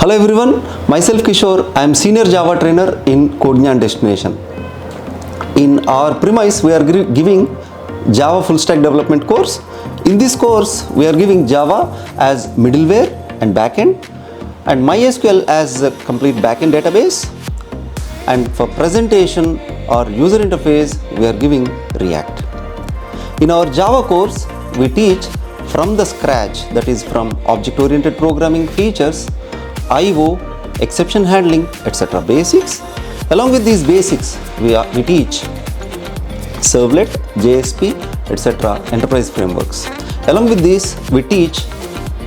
Hello everyone, myself Kishor. I am senior Java trainer in CodeGnan destination. In our premise, we are giving Java full stack development course. In this course, we are giving Java as middleware and backend, and MySQL as a complete backend database. And for presentation or user interface, we are giving React. In our Java course, we teach from the scratch, that is from object-oriented programming features, I/O, exception handling, etc. basics. Along with these basics, we teach servlet, JSP, etc. enterprise frameworks. Along with this, we teach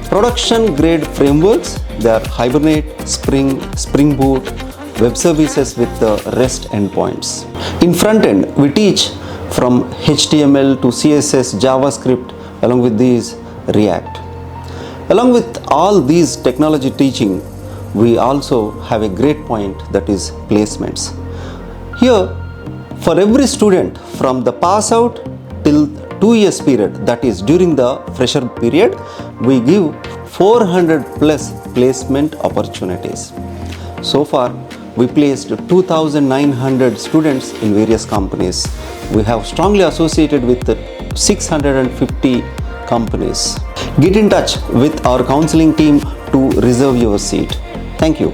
production grade frameworks. They are Hibernate, Spring Boot, web services with the REST endpoints. In front end, we teach from HTML to CSS, JavaScript, along with these React. Along with all these technology teaching, we also have a great point, that is placements. Here, for every student from the pass out till 2 years period, that is during the fresher period, we give 400 plus placement opportunities. So far, we placed 2,900 students in various companies. We have strongly associated with 650 companies. Get in touch with our counseling team to reserve your seat. Thank you.